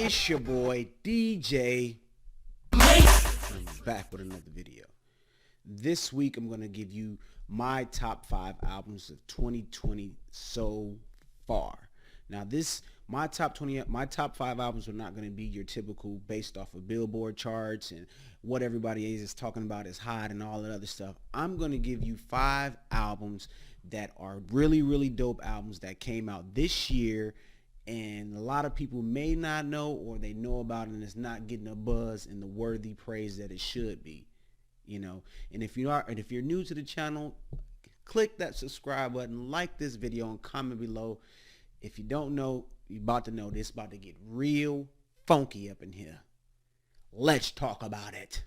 It's your boy DJ. I'm back with another video. This week I'm gonna give you my top 5 albums of 2020 so far. Now my top 5 albums are not gonna be your typical based off of Billboard charts and what everybody is talking about is hot and all that other stuff. I'm gonna give you 5 albums that are really, really dope albums that came out this year, and a lot of people may not know, or they know about it and it's not getting a buzz and the worthy praise that it should be. And if you're new to the channel, click that subscribe button, like this video, and comment below. If you don't know, you're about to know. This about to get real funky up in here. Let's talk about it.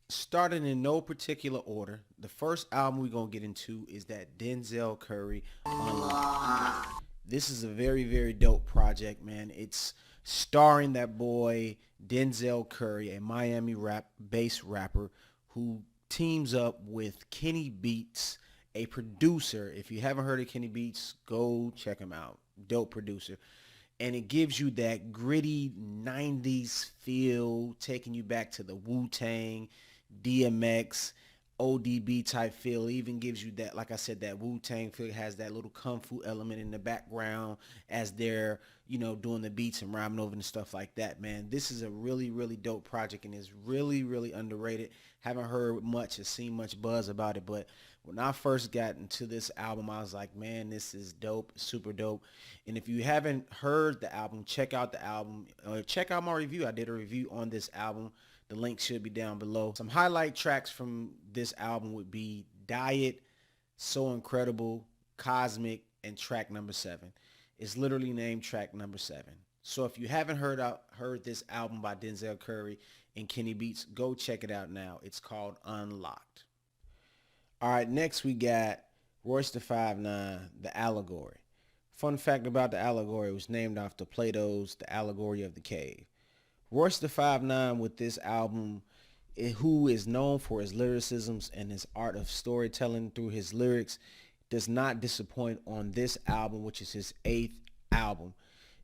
Starting in no particular order, the first album we're gonna get into is that Denzel Curry Unlocked. This is a very, very dope project, man. It's starring that boy Denzel Curry, a Miami based rapper who teams up with Kenny Beats, a producer. If you haven't heard of Kenny Beats, go check him out. Dope producer. And it gives you that gritty 90s feel, taking you back to the Wu-Tang, DMX, ODB type feel. It even gives you that, like I said, that Wu-Tang feel. It has that little kung fu element in the background as they're, doing the beats and rhyming over and stuff like that, man. This is a really, really dope project and is really, really underrated. Haven't heard much or seen much buzz about it, but when I first got into this album, I was like, man, this is dope, super dope. And if you haven't heard the album, check out the album. Check out my review. I did a review on this album. The link should be down below. Some highlight tracks from this album would be Diet, So Incredible, Cosmic, and track number 7. It's literally named track number 7. So if you haven't heard this album by Denzel Curry and Kenny Beats, go check it out now. It's called Unlocked. All right, next we got Royce da 5'9", The Allegory. Fun fact about The Allegory, it was named after Plato's The Allegory of the Cave. Royce da 5'9" with this album, who is known for his lyricisms and his art of storytelling through his lyrics, does not disappoint on this album, which is his 8th album.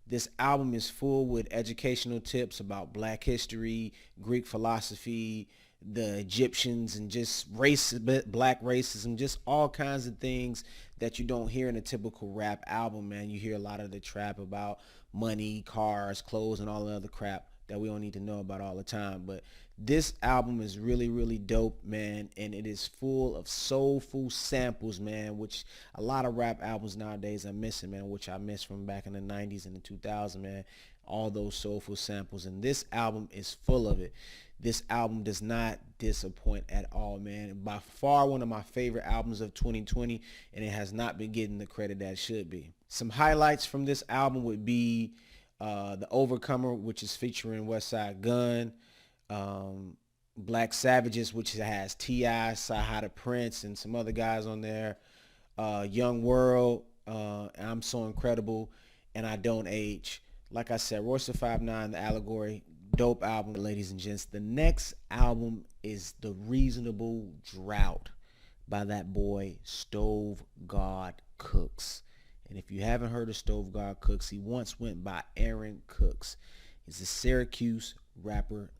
This album is full with educational tips about Black history, Greek philosophy, the Egyptians, and just Black racism, just all kinds of things that you don't hear in a typical rap album, man. You hear a lot of the trap about money, cars, clothes, and all the other crap that we don't need to know about all the time. But this album is really, really dope, man, and it is full of soulful samples, man, which a lot of rap albums nowadays are missing, man, which I miss from back in the 90s and the 2000s, man, all those soulful samples. And this album is full of it. This album does not disappoint at all, man. By far one of my favorite albums of 2020, and it has not been getting the credit that it should be. Some highlights from this album would be The Overcomer, which is featuring Westside Gunn, Black Savages, which has T.I., Sahada Prince, and some other guys on there, Young World, I'm So Incredible, and I Don't Age. Like I said, Royce da 5'9", The Allegory, dope album, ladies and gents. The next album is The Reasonable Drought by that boy Stove God Cooks. And if you haven't heard of Stove God Cooks, he once went by Aaron Cooks. He's a Syracuse rapper,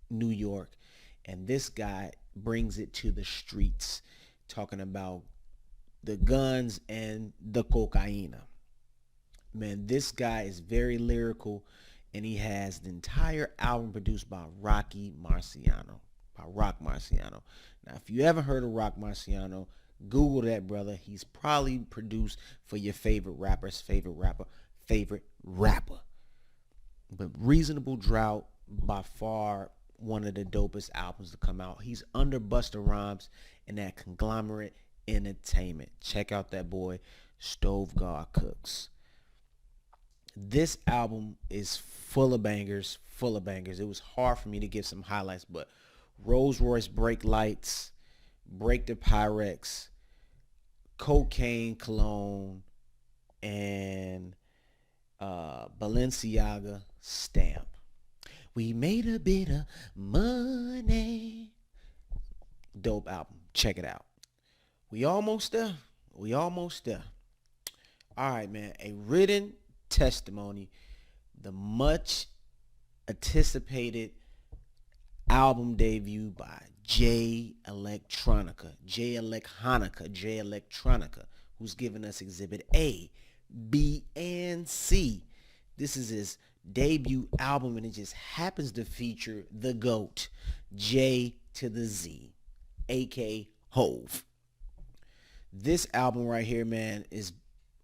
New York, and this guy brings it to the streets, talking about the guns and the cocaine. Man, this guy is very lyrical, and he has the entire album produced by Rock Marciano. Now, if you haven't heard of Rock Marciano, Google that brother. He's probably produced for your favorite rapper's favorite rapper. But Reasonable Drought, by far one of the dopest albums to come out. He's under Busta Rhymes and that Conglomerate Entertainment. Check out that boy Stove God Cooks. This album is full of bangers. It was hard for me to give some highlights, but Rolls Royce Brake Lights, Break the Pyrex, Cocaine Cologne, and Balenciaga Stamp. We made a bit of money. Dope album. Check it out. We almost there. All right, man. A written testimony. The much anticipated album debut by Electronica, who's giving us Exhibit A, B, and C. This is his debut album, and it just happens to feature the GOAT, J to the Z, aka Hove. This album right here, man, is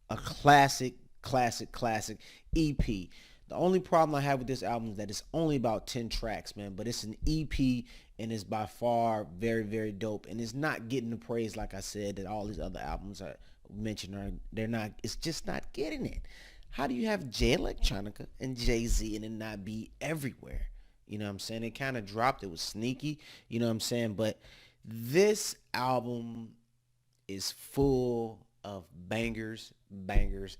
a classic EP. The only problem I have with this album is that it's only about 10 tracks, man, but it's an EP and it's by far very dope, and it's not getting the praise, like I said, that all these other albums I mentioned they're not. It's just not getting it. How do you have Jay Electronica and Jay-Z and it not be everywhere? You know what I'm saying? It kind of dropped. It was sneaky, you know what I'm saying? But this album is full of bangers, and bangers.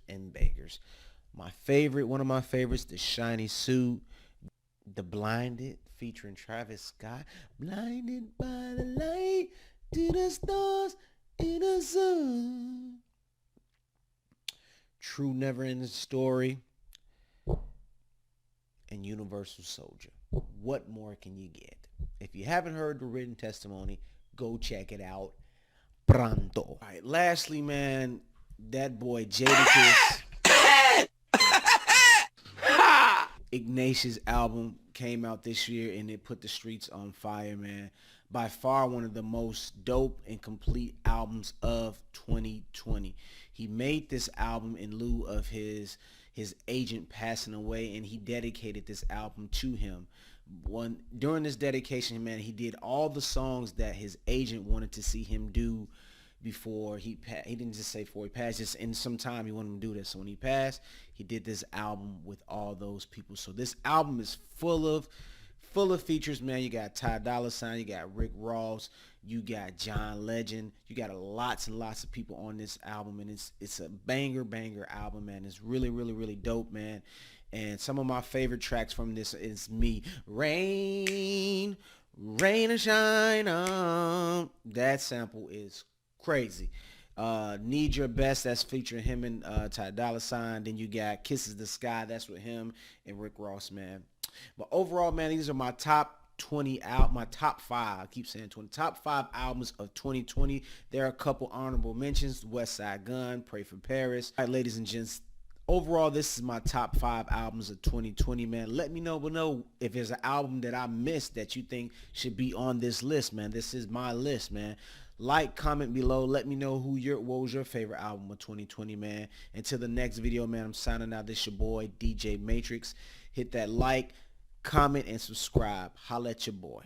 One of my favorites, The Shiny Suit, The Blinded, featuring Travis Scott. Blinded by the light to the stars in the sun. True Never Ending Story, and Universal Soldier. What more can you get? If you haven't heard the written testimony, go check it out. Pronto. All right, lastly, man, that boy Jadakiss Ignatius album came out this year, and it put the streets on fire, man. By far one of the most dope and complete albums of 2020. He made this album in lieu of his agent passing away, and he dedicated this album to him. During this dedication, man, he did all the songs that his agent wanted to see him do before he passed. He didn't just say before he passed, just in some time he wanted him to do this. So when he passed, he did this album with all those people. So this album is full of features, man. You got Ty Dolla $ign, you got Rick Ross, you got John Legend, you got lots and lots of people on this album, and it's a banger album, man. It's really dope, man. And some of my favorite tracks from this is Me, Rain and Shine on. That sample is crazy. Need Your Best, that's featuring him and Ty Dolla $ign. Then you got Kisses the Sky, that's with him and Rick Ross, man. But overall, man, these are my top 20 out, my top 5. I keep saying 20. Top 5 albums of 2020. There are a couple honorable mentions: West Side Gun, Pray for Paris. All right, ladies and gents, overall, this is my top 5 albums of 2020, man. Let me know below if there's an album that I missed that you think should be on this list, man. This is my list, man. Like, comment below. Let me know what was your favorite album of 2020, man. Until the next video, man, I'm signing out. This your boy, DJ Matrix. Hit that like, comment, and subscribe. Holla at your boy.